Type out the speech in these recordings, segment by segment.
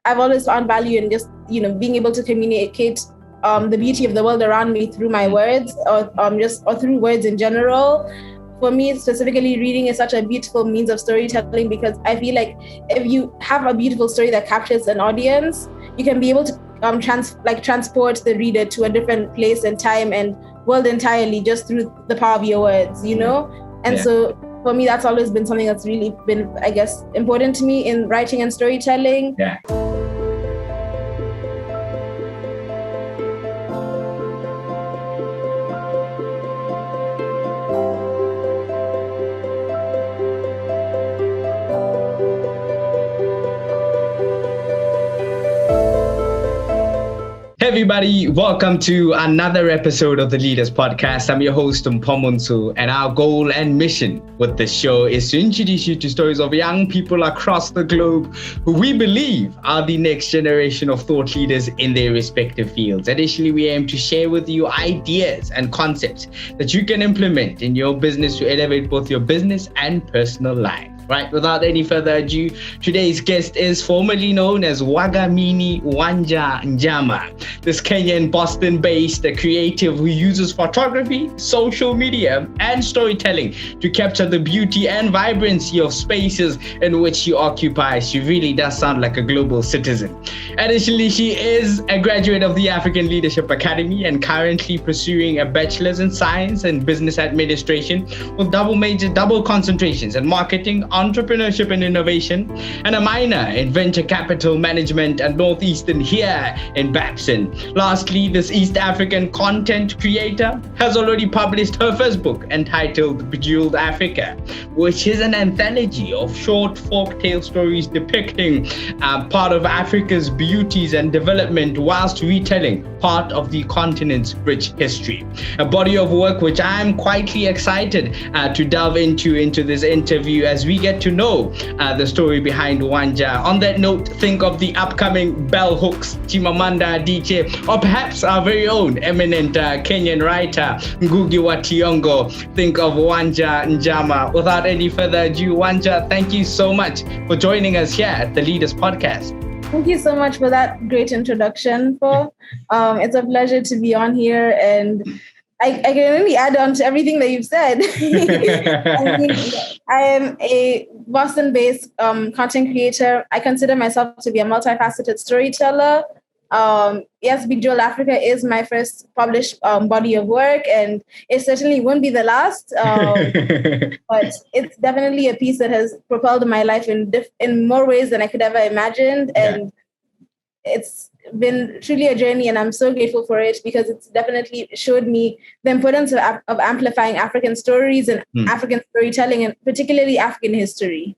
I've always found value in just, being able to communicate the beauty of the world around me through my words, or through words in general. For me, specifically, reading is such a beautiful means of storytelling, because I feel like if you have a beautiful story that captures an audience, you can be able to transport the reader to a different place and time and world entirely just through the power of your words, And so for me, that's always been something that's really been, I guess, important to me in writing and storytelling. Yeah. Hey everybody, welcome to another episode of the Leaders Podcast. I'm your host, Mpomunsu, and our goal and mission with this show is to introduce you to stories of young people across the globe who we believe are the next generation of thought leaders in their respective fields. Additionally, we aim to share with you ideas and concepts that you can implement in your business to elevate both your business and personal life. Right, without any further ado, today's guest is formerly known as Wanja Njama. This Kenyan Boston-based creative who uses photography, social media, and storytelling to capture the beauty and vibrancy of spaces in which she occupies. She really does sound like a global citizen. Additionally, she is a graduate of the African Leadership Academy and currently pursuing a bachelor's in science and business administration with double concentrations in marketing, entrepreneurship and innovation, and a minor in venture capital management at Northeastern here in Boston. Lastly, this East African content creator has already published her first book entitled Bejewelled Africa, which is an anthology of short folktale stories depicting part of Africa's beauties and development whilst retelling part of the continent's rich history. A body of work which I'm quietly excited to delve into this interview as we get to know the story behind Wanja. On that note, think of the upcoming Bell Hooks, Chimamanda Adichie, or perhaps our very own eminent Kenyan writer, Ngugi wa Thiong'o. Think of Wanja Njama. Without any further ado, Wanja, thank you so much for joining us here at the Leaders Podcast. Thank you so much for that great introduction, Paul. It's a pleasure to be on here, and I can only add on to everything that you've said. I am a Boston-based content creator. I consider myself to be a multifaceted storyteller. Yes, Bejewelled Africa is my first published body of work, and it certainly won't be the last. But it's definitely a piece that has propelled my life in more ways than I could ever imagined, and it's been truly a journey, and I'm so grateful for it because it's definitely showed me the importance of amplifying African stories and African storytelling, and particularly African history.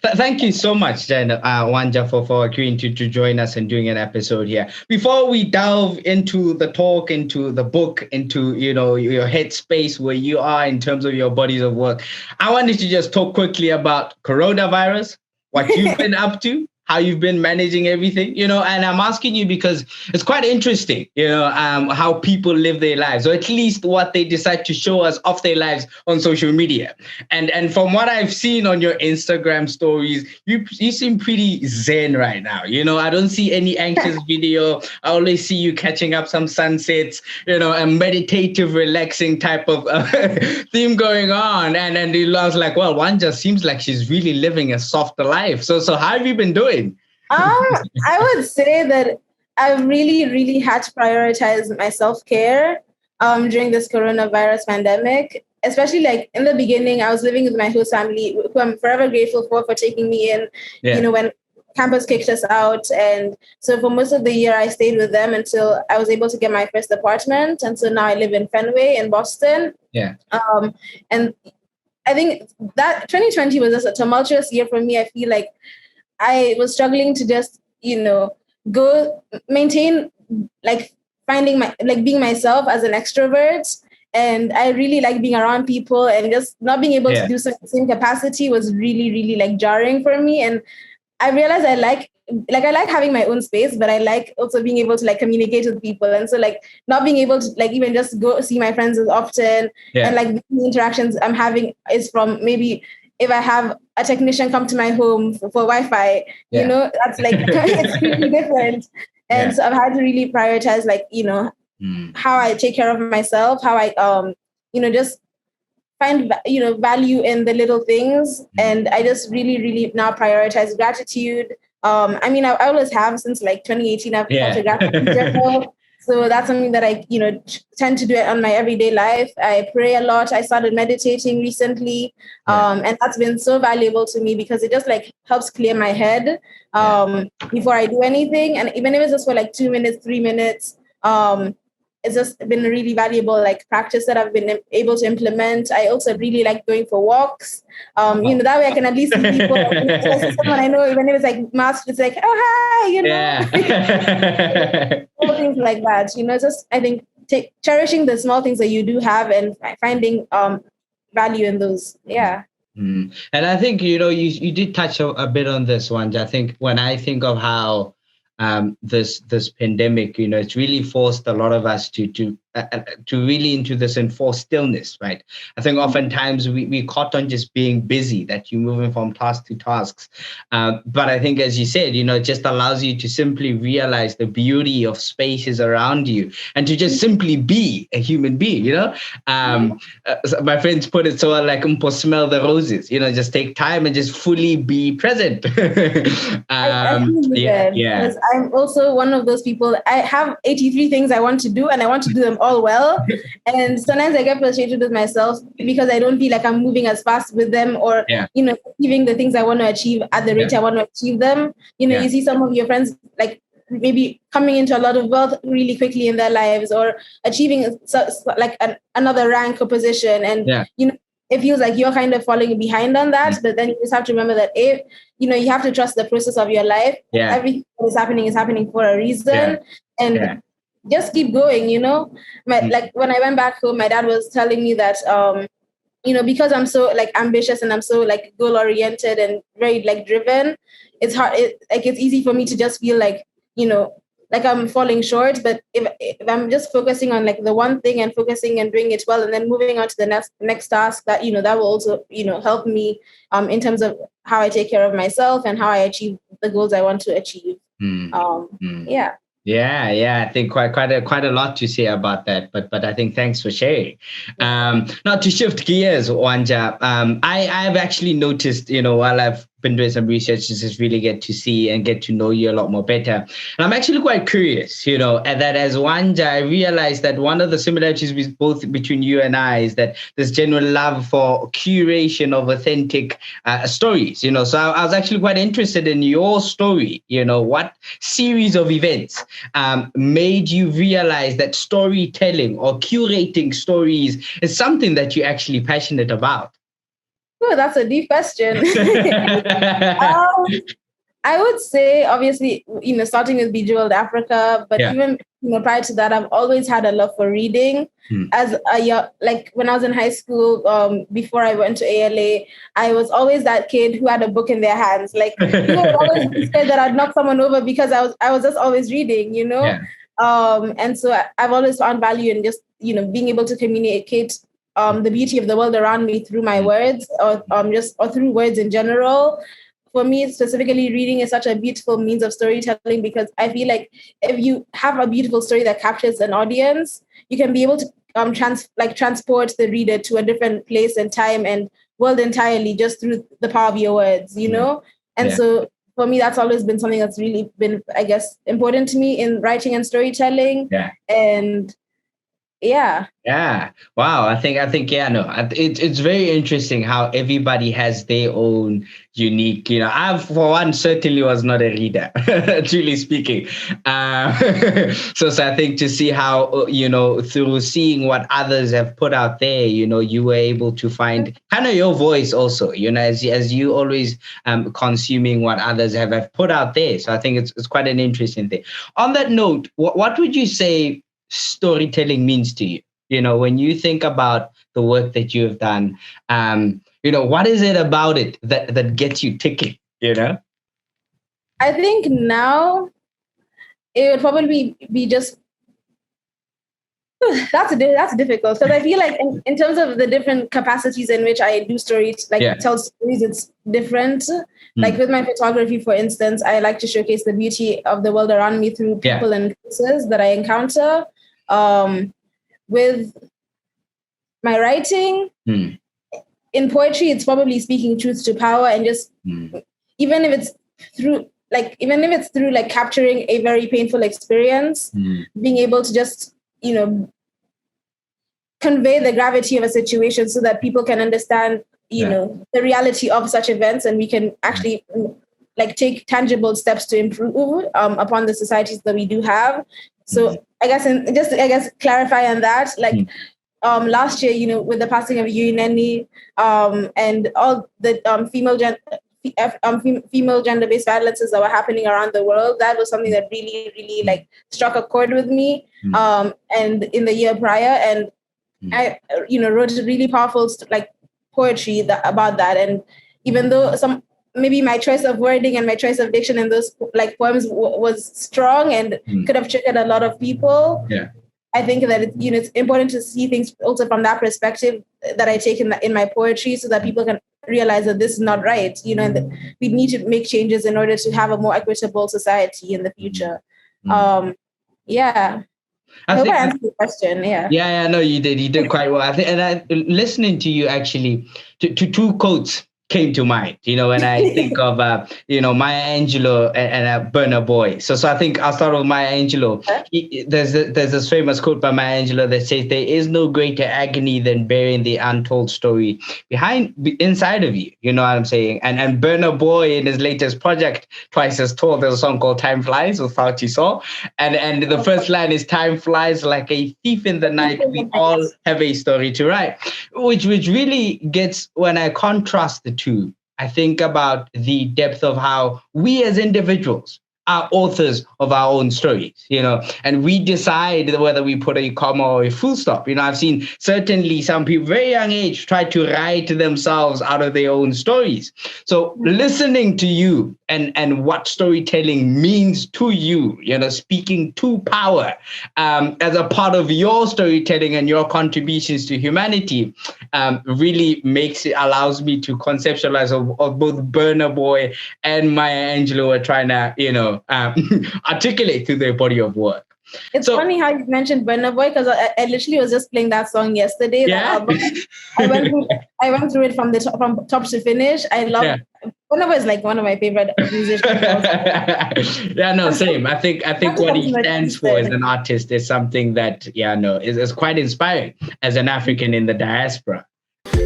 Thank you so much, Jen, Wanja, for agreeing to join us and doing an episode here. Before we delve into the talk, into the book, into your headspace where you are in terms of your bodies of work, I wanted to just talk quickly about coronavirus, what you've been up to, how you've been managing everything, and I'm asking you because it's quite interesting, how people live their lives, or at least what they decide to show us of their lives on social media. And from what I've seen on your Instagram stories, you seem pretty zen right now. I don't see any anxious video. I always see you catching up some sunsets, a meditative, relaxing type of theme going on. And I was like, well, one just seems like she's really living a softer life. So how have you been doing? I would say that I've really, really had to prioritize my self-care during this coronavirus pandemic. Especially like in the beginning, I was living with my host family, who I'm forever grateful for taking me in, when campus kicked us out. And so for most of the year, I stayed with them until I was able to get my first apartment. And so now I live in Fenway in Boston. Yeah. And I think that 2020 was just a tumultuous year for me. I feel like I was struggling to just, go maintain, finding being myself as an extrovert. And I really like being around people, and just not being able to do so in the same capacity was really, really jarring for me. And I realized I like having my own space, but I like also being able to communicate with people. And so not being able to even just go see my friends as often, and the interactions I'm having is from maybe if I have a technician come to my home for Wi-Fi, that's like, it's really different. And so I've had to really prioritize, like, how I take care of myself, how I, just find, value in the little things. And I just really, really now prioritize gratitude. I always have since like 2018, I've kept a gratitude journal. So that's something that I, tend to do it on my everyday life. I pray a lot. I started meditating recently. And that's been so valuable to me because it just like helps clear my head before I do anything. And even if it's just for like 2 minutes, 3 minutes, it's just been a really valuable like practice that I've been able to implement. I also really like going for walks. That way I can at least see people. Someone I know, even if it's like masked, it's like, oh hi, all things like that. Just I think cherishing the small things that you do have and finding value in those. Yeah. And I think you did touch a bit on this one. I think when I think of how this pandemic, it's really forced a lot of us to really into this enforced stillness, right? I think oftentimes we caught on just being busy, that you're moving from task to tasks. But I think, as you said, it just allows you to simply realize the beauty of spaces around you and to just simply be a human being, my friends put it so like, smell the roses, just take time and just fully be present. Because I'm also one of those people. I have 83 things I want to do and I want to do them all well. And sometimes I get frustrated with myself because I don't feel like I'm moving as fast with them or, achieving the things I want to achieve at the rate I want to achieve them. You see some of your friends like maybe coming into a lot of wealth really quickly in their lives or achieving another rank or position. And, it feels like you're kind of falling behind on that, but then you just have to remember that you have to trust the process of your life. Everything that is happening for a reason, and just keep going. Like when I went back home, my dad was telling me that because I'm so like ambitious and I'm so like goal oriented and very like driven, it's hard. It's easy for me to just feel like like I'm falling short. But if I'm just focusing on like the one thing and focusing and doing it well and then moving on to the next task, that that will also help me in terms of how I take care of myself and how I achieve the goals I want to achieve. Yeah. I think quite a lot to say about that, but I think thanks for sharing. Now to shift gears, Wanja, I've actually noticed, while I've been doing some research, just really get to see and get to know you a lot more better. And I'm actually quite curious, and that as Wanja, I realized that one of the similarities between you and I is that there's general love for curation of authentic stories, So I was actually quite interested in your story, what series of events made you realize that storytelling or curating stories is something that you're actually passionate about? Oh, that's a deep question. I would say, obviously, starting with Bejewelled Africa, but even prior to that, I've always had a love for reading. As like when I was in high school, before I went to ALA, I was always that kid who had a book in their hands. Like people would always be scared that I'd knock someone over because I was just always reading, And so I've always found value in just being able to communicate the beauty of the world around me through my words or through words in general. For me, specifically, reading is such a beautiful means of storytelling because I feel like if you have a beautiful story that captures an audience, you can be able to transport the reader to a different place and time and world entirely just through the power of your words, And so for me, that's always been something that's really been, I guess, important to me in writing and storytelling. And wow. I think it's very interesting how everybody has their own unique, I for one certainly was not a reader, truly speaking. So I think to see how through seeing what others have put out there, you were able to find kind of your voice also, as you always consuming what others have put out there. So I think it's quite an interesting thing. On that note, what would you say storytelling means to you? When you think about the work that you have done, what is it about it that gets you ticking? I think now it would probably be just That's difficult, because I feel like in terms of the different capacities in which I do stories, tell stories, it's different. Like with my photography, for instance, I like to showcase the beauty of the world around me through people and places that I encounter. With my writing, in poetry, it's probably speaking truth to power, and just even if it's through capturing a very painful experience, being able to just convey the gravity of a situation so that people can understand, the reality of such events, and we can actually take tangible steps to improve upon the societies that we do have. So I guess clarify on that, last year, with the passing of Yuneni, and all the female gender-based violences that were happening around the world, that was something that really, really struck a chord with me. And in the year prior, and I, wrote really powerful poetry about that. And even though maybe my choice of wording and my choice of diction in those poems was strong and could have triggered a lot of people. Yeah. I think that it's important to see things also from that perspective that I take in my poetry, so that people can realize that this is not right, and that we need to make changes in order to have a more equitable society in the future. I hope I answered the question. Yeah, no, you did quite well. I think, and listening to you, actually, two quotes came to mind, when I think of, Maya Angelou and Burna Boy. So I think I'll start with Maya Angelou. There's this famous quote by Maya Angelou that says, "There is no greater agony than bearing the untold story inside of you." You know what I'm saying? And Burna Boy, in his latest project, Twice as Tall, there's a song called "Time Flies" with Fauci Saw. And the first line is, "Time flies like a thief in the night. We all have a story to write," which really gets, when I contrast the two, I think about the depth of how we as individuals are authors of our own stories, and we decide whether we put a comma or a full stop. I've seen certainly some people very young age try to write themselves out of their own stories. So listening to you and what storytelling means to you, speaking to power as a part of your storytelling and your contributions to humanity, really allows me to conceptualize of both Burna Boy and Maya Angelou are trying to, articulate through their body of work. It's funny how you mentioned Burna Boy, because I literally was just playing that song yesterday. Yeah. I went through it from top to finish. I love Burna Boy is one of my favorite musicians. Yeah, no, same. I think what he stands for as an artist is something that is quite inspiring as an African in the diaspora.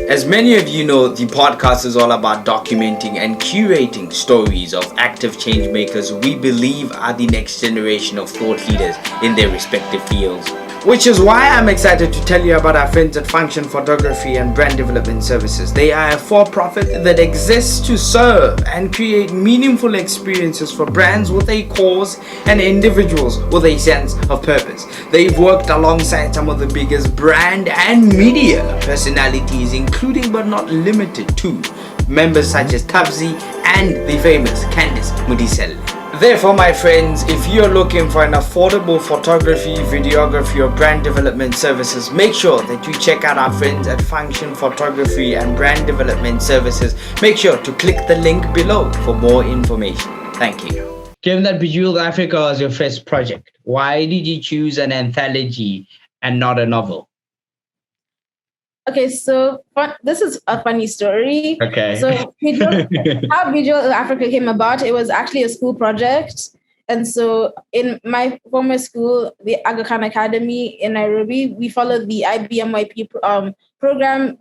As many of you know, the podcast is all about documenting and curating stories of active change makers we believe are the next generation of thought leaders in their respective fields. Which is why I'm excited to tell you about our friends at Function Photography and Brand Development Services. They are a for-profit that exists to serve and create meaningful experiences for brands with a cause and individuals with a sense of purpose. They've worked alongside some of the biggest brand and media personalities, including but not limited to members such as Tabzi and the famous Candice Mudisel. Therefore, my friends, if you're looking for an affordable photography, videography, or brand development services, make sure that you check out our friends at Function Photography and Brand Development Services. Make sure to click the link below for more information. Thank you. Given that Bejewelled Africa was your first project, why did you choose an anthology and not a novel? Okay, so this is a funny story. Okay. So how Bejewelled Africa came about, it was actually a school project. And so in my former school, the Aga Khan Academy in Nairobi, we followed the IBMYP program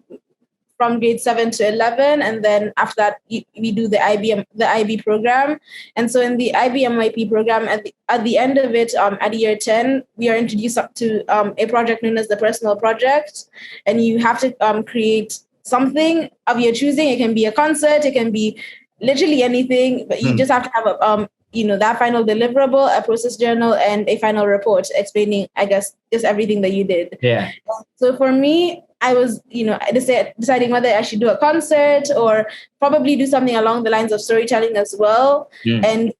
from grade 7 to 11. And then after that, we do the IB program. And so in the IBMYP program, at the end of it, at year 10, we are introduced to a project known as the Personal Project. And you have to create something of your choosing. It can be a concert, it can be literally anything, but you just have to have that final deliverable, a process journal, and a final report explaining, I guess, just everything that you did. Yeah. So for me, I was, deciding whether I should do a concert or probably do something along the lines of storytelling as well. And,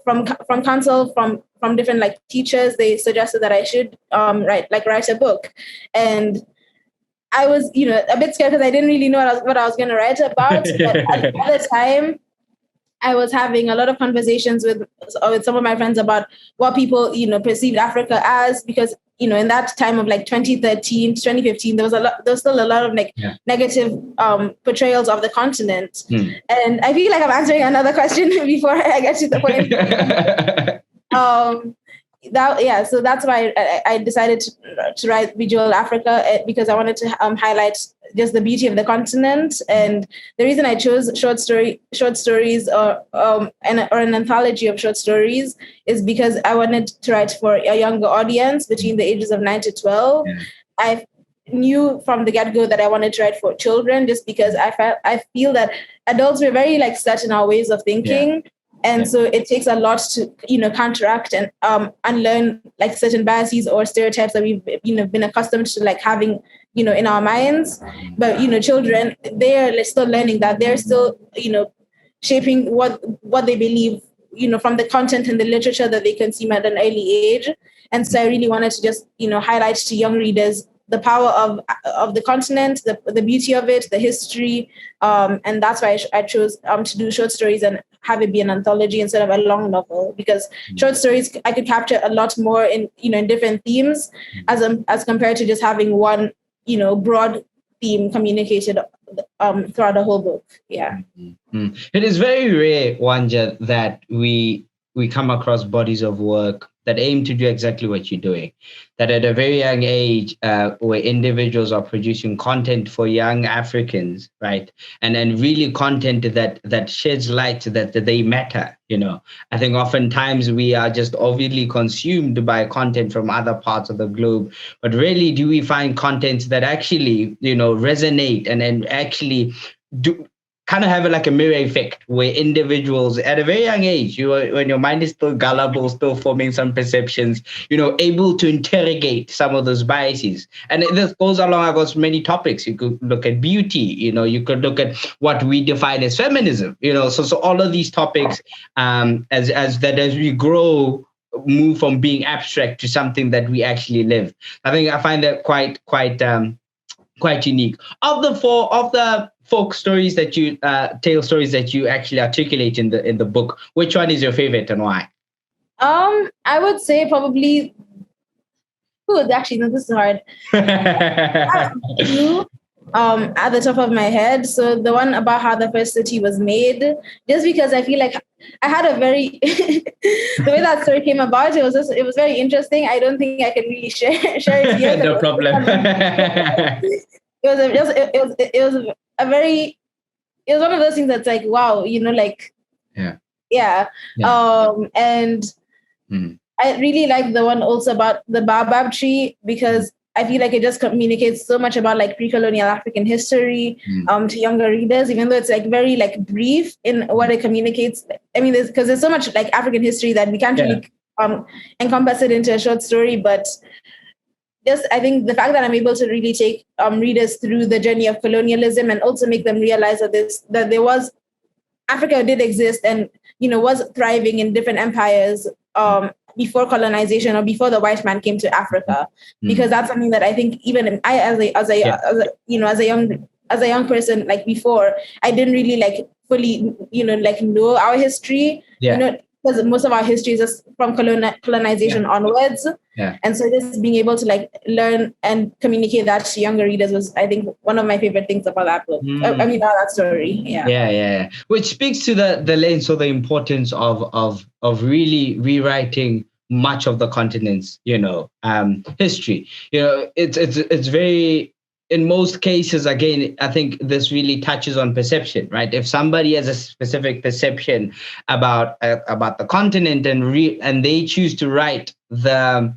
from council, from different like teachers, they suggested that I should write a book. And I was, a bit scared because I didn't really know what I was going to write about. But at the time, I was having a lot of conversations with some of my friends about what people, perceived Africa as, because, in that time of like 2013 to 2015, there was still a lot of negative portrayals of the continent. And I feel like I'm answering another question before I get to the point. So that's why I decided to write Bejewelled Africa, because I wanted to highlight just the beauty of the continent. And the reason I chose short stories or an anthology of short stories is because I wanted to write for a younger audience between the ages of 9 to 12. I knew from the get-go that I wanted to write for children, just because I feel that adults were very set in our ways of thinking. And so it takes a lot to, counteract and unlearn certain biases or stereotypes that we've, been accustomed to having, in our minds. But, children, they're still learning that. They're still, shaping what they believe, from the content and the literature that they consume at an early age. And so I really wanted to just, highlight to young readers the power of the continent, the beauty of it, the history. And that's why I chose to do short stories and have it be an anthology instead of a long novel, because short stories, I could capture a lot more in different themes as compared to just having one, broad theme communicated throughout the whole book. Yeah. Mm-hmm. It is very rare, Wanja, that we come across bodies of work that aim to do exactly what you're doing, that at a very young age, where individuals are producing content for young Africans, right? And really content that sheds light that they matter, I think oftentimes we are just overly consumed by content from other parts of the globe, but rarely do we find content that actually, resonate and actually do kind of have a mirror effect, where individuals at a very young age, when your mind is still gullible, still forming some perceptions, able to interrogate some of those biases. And this goes along across many topics. You could look at beauty, you could look at what we define as feminism, so all of these topics, as we grow, move from being abstract to something that we actually live. I find that quite unique. Of the folk stories that you tale stories that you actually articulate in the book, which one is your favorite and why? I would say probably actually, no, this is hard. At the top of my head, so the one about how the first city was made, just because I feel like I had a very the way that story came about, it was very interesting. I don't think I can really share it here. No problem. It was one of those things that's wow, and I really like the one also about the baobab tree, because I feel like it just communicates so much about pre-colonial African history to younger readers, even though it's very brief in what it communicates. I mean, because there's so much African history that we can't really encompass it into a short story, but just I think the fact that I'm able to really take readers through the journey of colonialism and also make them realize that Africa did exist and was thriving in different empires before colonization or before the white man came to Africa, because that's something that I think even I as a young person before, I didn't really fully know our history, because most of our history is just from colonization onwards. And so just being able to learn and communicate that to younger readers was, I think, one of my favorite things about that book. I mean, that story. Yeah. Which speaks to the lens or the importance of really rewriting much of the continent's, history. It's very, in most cases, again, I think this really touches on perception, right? If somebody has a specific perception about the continent and they choose to write the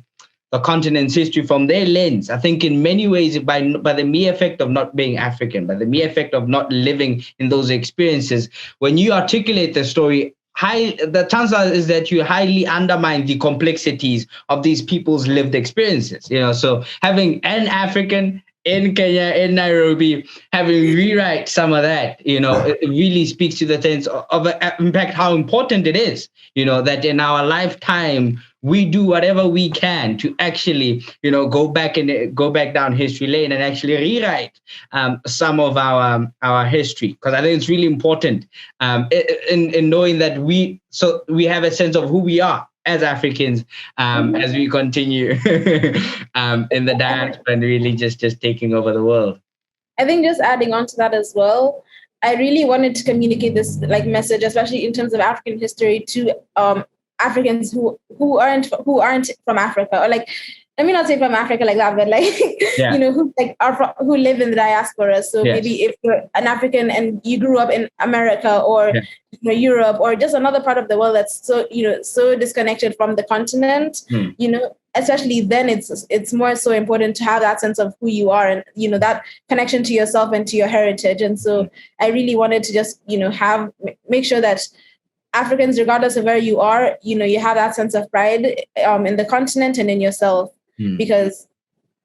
continent's history from their lens, I think in many ways, by the mere effect of not being African, by the mere effect of not living in those experiences, when you articulate the story, the chances is that you highly undermine the complexities of these people's lived experiences. So having an African in Kenya, in Nairobi, having rewrite some of that, it really speaks to the sense of in fact, how important it is, that in our lifetime, we do whatever we can to actually, go back down history lane and actually rewrite some of our history. Because I think it's really important in knowing that we have a sense of who we are as Africans, as we continue in the diaspora and really just taking over the world. I think just adding on to that as well, I really wanted to communicate this message, especially in terms of African history, to Africans who aren't from Africa, or let me not say from Africa like that, but who live in the diaspora. So maybe if you're an African and you grew up in America or Europe or just another part of the world that's so disconnected from the continent, especially then it's more so important to have that sense of who you are and that connection to yourself and to your heritage. And so I really wanted to just make sure that Africans, regardless of where you are, you have that sense of pride in the continent and in yourself, because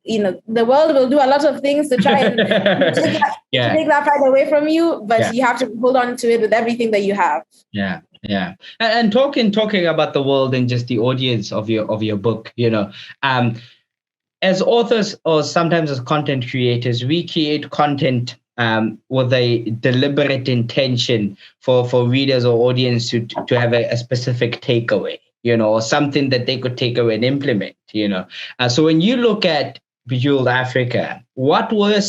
the world will do a lot of things to try and take that pride away from you, but you have to hold on to it with everything that you have. Yeah. And talking about the world and just the audience of your book, as authors or sometimes as content creators, we create content with a deliberate intention for readers or audience to have a specific takeaway, or something that they could take away and implement, So when you look at Bejewelled Africa, what were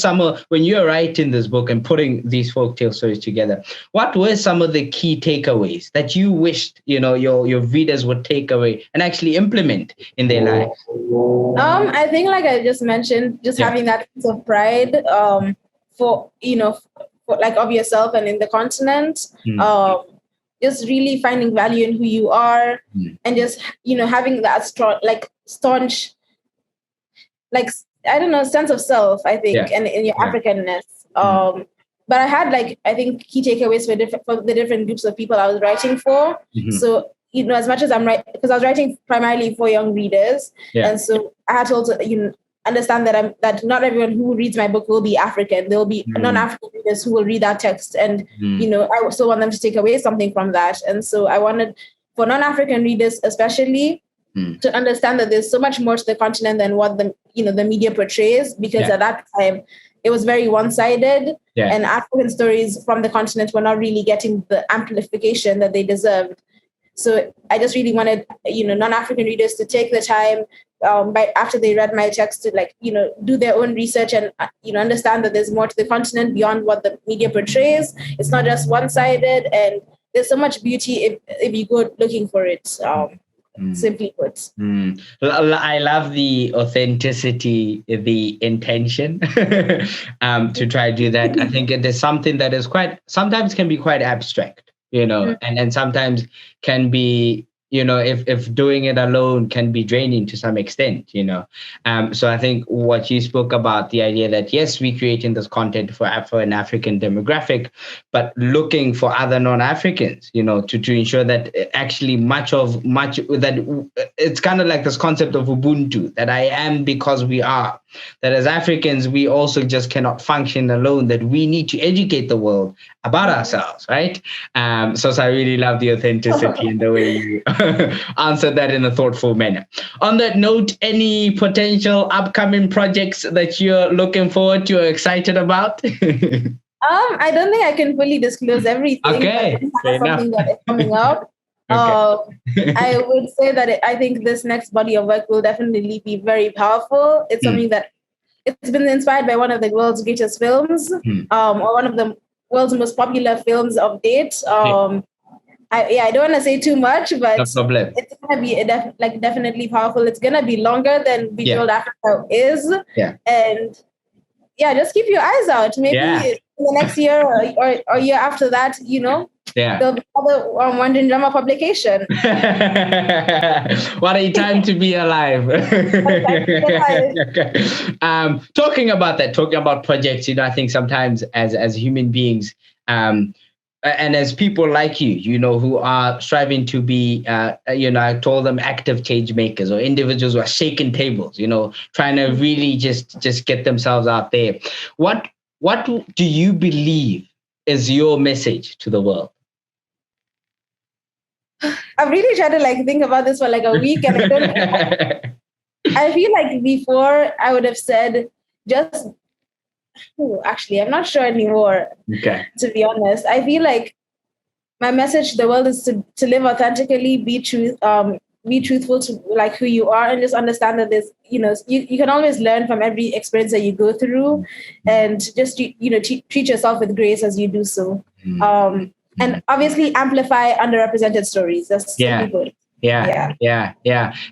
when you're writing this book and putting these folktale stories together, what were some of the key takeaways that you wished, your readers would take away and actually implement in their lives? I think, like I just mentioned, just having that sense of pride, for of yourself and in the continent, just really finding value in who you are, and just having that staunch sense of self, I think, and in your Africanness. But I had I think key takeaways for the different groups of people I was writing for. So as much as I'm writing, because I was writing primarily for young readers, and so I had to also understand that not everyone who reads my book will be African. There will be non-African readers who will read that text, and I still want them to take away something from that. And so I wanted, for non-African readers especially, to understand that there's so much more to the continent than what the media portrays, because at that time it was very one-sided, and African stories from the continent were not really getting the amplification that they deserved. So I just really wanted non-African readers to take the time after they read my text to do their own research and understand that there's more to the continent beyond what the media portrays. It's not just one-sided, and there's so much beauty if you go looking for it. Simply put. I love the authenticity, the intention to try to do that. I think there's something that is sometimes can be quite abstract, and sometimes can be, if doing it alone can be draining to some extent, So I think what you spoke about, the idea that, yes, we're creating this content for an African demographic, but looking for other non-Africans, to ensure that actually much that it's kind of like this concept of Ubuntu, that I am because we are, that as Africans, we also just cannot function alone, that we need to educate the world about ourselves, right? So I really love the authenticity and the way you answered that in a thoughtful manner. On that note, any potential upcoming projects that you're looking forward to or excited about? I don't think I can fully disclose everything. Okay, but something that is coming up. I would say that I think this next body of work will definitely be very powerful. It's something that it's been inspired by one of the world's greatest films, or one of the world's most popular films of date. I don't want to say too much, but it's going to be definitely powerful. It's going to be longer than Bejewelled Africa is. And just keep your eyes out. Maybe in the next year or year after that, there'll be another Wanja Njama publication. What a time to be alive. Talking about projects, I think sometimes as human beings, and as people like you know, who are striving to be, I told them active change makers or individuals who are shaking tables, trying to really just get themselves out there. What do you believe is your message to the world? I've really tried to think about this for a week, and I feel like before I would have said actually, I'm not sure anymore. Okay. To be honest, I feel like my message to the world is to live authentically, be truthful to who you are, and just understand that there's, you can always learn from every experience that you go through, and just, treat yourself with grace as you do so. And obviously amplify underrepresented stories. That's important. Yeah.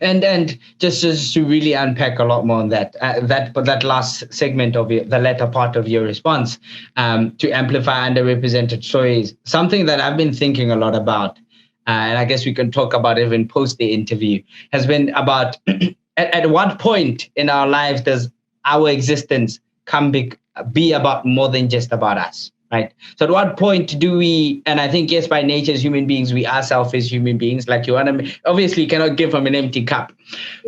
And just to really unpack a lot more on that last segment of the latter part of your response, to amplify underrepresented stories, something that I've been thinking a lot about, and I guess we can talk about it even post the interview, has been about at what point in our lives does our existence be about more than just about us? Right. So at what point do we, and I think, yes, by nature as human beings, we are selfish human beings, obviously cannot give from an empty cup.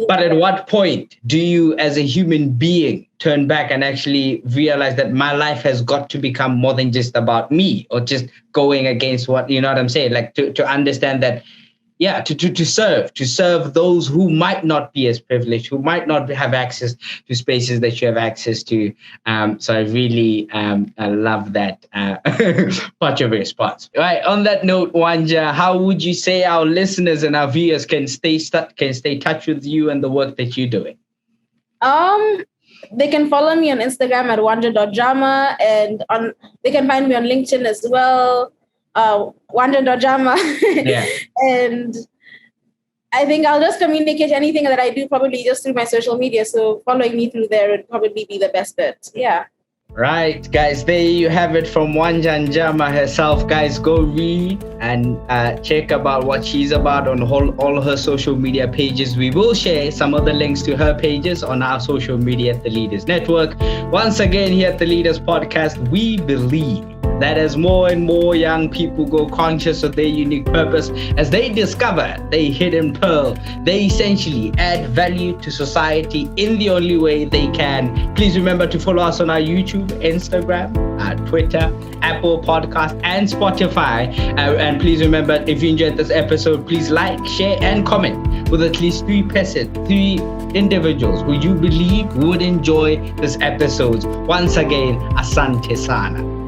But at what point do you as a human being turn back and actually realize that my life has got to become more than just about me, or just going against what, you know what I'm saying? To understand that, to serve those who might not be as privileged, who might not have access to spaces that you have access to. So I really I love that part of your response. Right. On that note, Wanja, how would you say our listeners and our viewers can stay in touch with you and the work that you're doing? They can follow me on Instagram at wanja.njama, and they can find me on LinkedIn as well. Wanja Njama. Yeah. And I think I'll just communicate anything that I do probably just through my social media. So following me through there would probably be the best bet. Yeah. Right, guys, there you have it from Wanja Njama herself. Guys, go read and check about what she's about on all her social media pages. We will share some of the links to her pages on our social media at The Leaders Network. Once again, here at The Leaders Podcast, we believe that as more and more young people go conscious of their unique purpose, as they discover their hidden pearl, they essentially add value to society in the only way they can. Please remember to follow us on our YouTube, Instagram, Twitter, Apple Podcast, and Spotify. And please remember, if you enjoyed this episode, please like, share, and comment with at least three individuals who you believe would enjoy this episode. Once again, asante sana.